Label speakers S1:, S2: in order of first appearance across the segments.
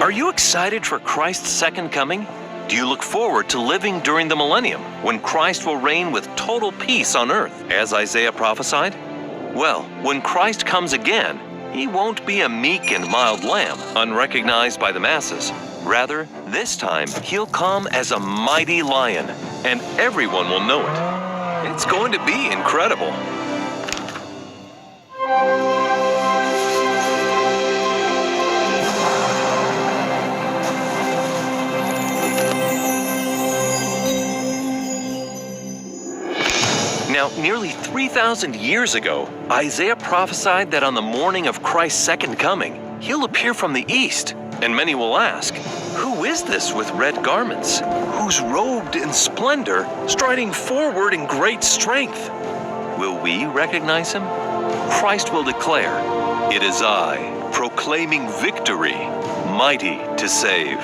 S1: Are you excited for Christ's second coming? Do you look forward to living during the millennium, when Christ will reign with total peace on earth, as Isaiah prophesied? Well, when Christ comes again, he won't be a meek and mild lamb, unrecognized by the masses. Rather, this time, he'll come as a mighty lion, and everyone will know it. It's going to be incredible. Now, nearly 3,000 years ago, Isaiah prophesied that on the morning of Christ's second coming, he'll appear from the east. And many will ask, who is this with red garments, who's robed in splendor, striding forward in great strength? Will we recognize him? Christ will declare, "It is I, proclaiming victory, mighty to save."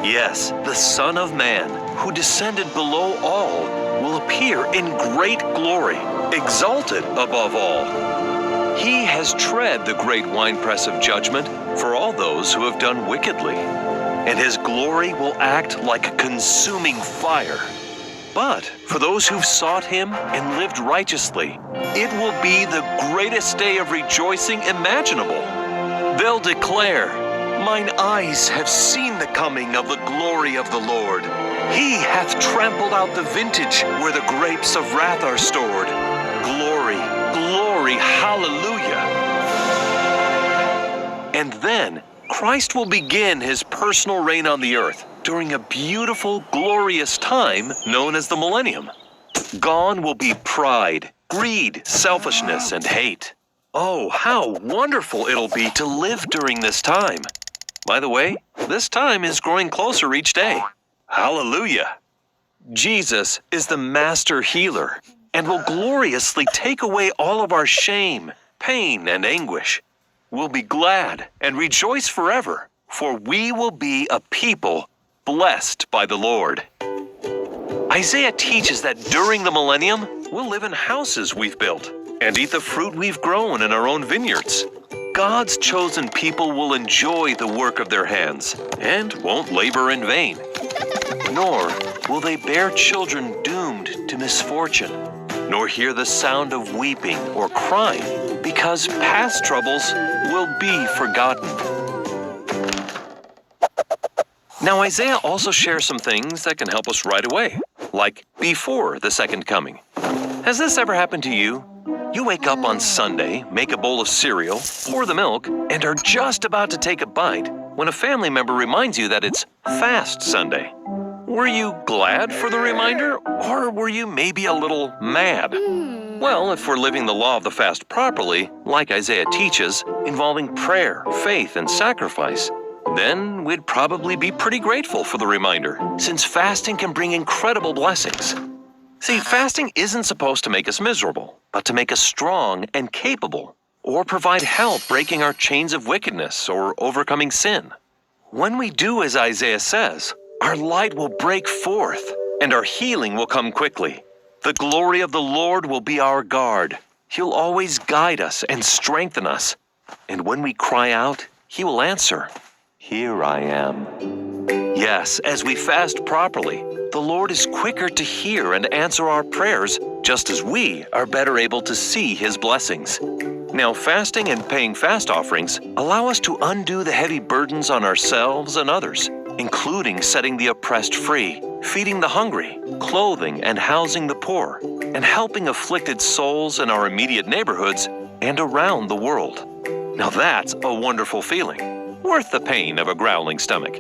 S1: Yes, the Son of Man, who descended below all, will appear in great glory, exalted above all. He has tread the great winepress of judgment for all those who have done wickedly, and his glory will act like a consuming fire. But for those who've sought him and lived righteously, it will be the greatest day of rejoicing imaginable. They'll declare, "Mine eyes have seen the coming of the glory of the Lord. He hath trampled out the vintage where the grapes of wrath are stored. Glory, glory, hallelujah." And then Christ will begin his personal reign on the earth during a beautiful, glorious time known as the millennium. Gone will be pride, greed, selfishness, and hate. Oh, how wonderful it'll be to live during this time. By the way, this time is growing closer each day. Hallelujah! Jesus is the master healer and will gloriously take away all of our shame, pain, and anguish. We'll be glad and rejoice forever, for we will be a people blessed by the Lord. Isaiah teaches that during the millennium, we'll live in houses we've built and eat the fruit we've grown in our own vineyards. God's chosen people will enjoy the work of their hands and won't labor in vain. Nor will they bear children doomed to misfortune, nor hear the sound of weeping or crying, because past troubles will be forgotten. Now, Isaiah also shares some things that can help us right away, like before the second coming. Has this ever happened to you? You wake up on Sunday, make a bowl of cereal, pour the milk, and are just about to take a bite when a family member reminds you that it's Fast Sunday. Were you glad for the reminder, or were you maybe a little mad? Well, if we're living the law of the fast properly, like Isaiah teaches, involving prayer, faith, and sacrifice, then we'd probably be pretty grateful for the reminder, since fasting can bring incredible blessings. See, fasting isn't supposed to make us miserable, but to make us strong and capable, or provide help breaking our chains of wickedness or overcoming sin. When we do as Isaiah says, our light will break forth, and our healing will come quickly. The glory of the Lord will be our guard. He'll always guide us and strengthen us. And when we cry out, he will answer, "Here I am." Yes, as we fast properly, the Lord is quicker to hear and answer our prayers, just as we are better able to see his blessings. Now, fasting and paying fast offerings allow us to undo the heavy burdens on ourselves and others, including setting the oppressed free, feeding the hungry, clothing and housing the poor, and helping afflicted souls in our immediate neighborhoods and around the world. Now that's a wonderful feeling, worth the pain of a growling stomach.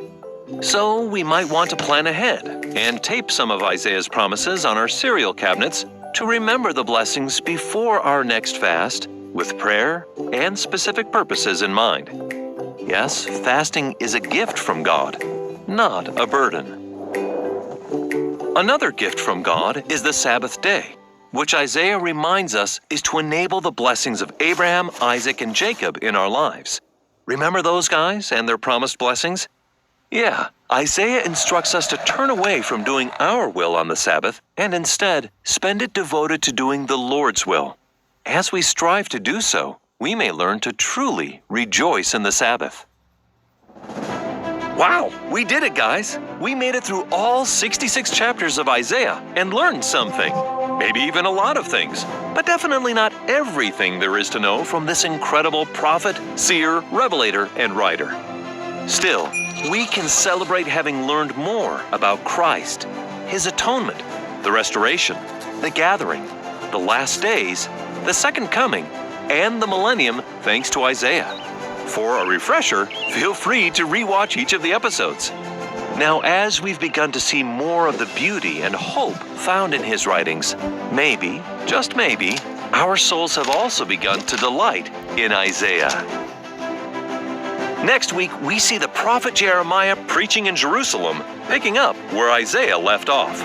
S1: So we might want to plan ahead and tape some of Isaiah's promises on our cereal cabinets to remember the blessings before our next fast, with prayer and specific purposes in mind. Yes, fasting is a gift from God, not a burden. Another gift from God is the Sabbath day, which Isaiah reminds us is to enable the blessings of Abraham, Isaac, and Jacob in our lives. Remember those guys and their promised blessings? Yeah, Isaiah instructs us to turn away from doing our will on the Sabbath and instead spend it devoted to doing the Lord's will. As we strive to do so, we may learn to truly rejoice in the Sabbath. Wow, we did it, guys! We made it through all 66 chapters of Isaiah and learned something. Maybe even a lot of things, but definitely not everything there is to know from this incredible prophet, seer, revelator, and writer. Still, we can celebrate having learned more about Christ, His atonement, the restoration, the gathering, the last days, the second coming, and the millennium thanks to Isaiah. For a refresher, feel free to rewatch each of the episodes. Now, as we've begun to see more of the beauty and hope found in his writings, maybe, just maybe, our souls have also begun to delight in Isaiah. Next week, we see the prophet Jeremiah preaching in Jerusalem, picking up where Isaiah left off.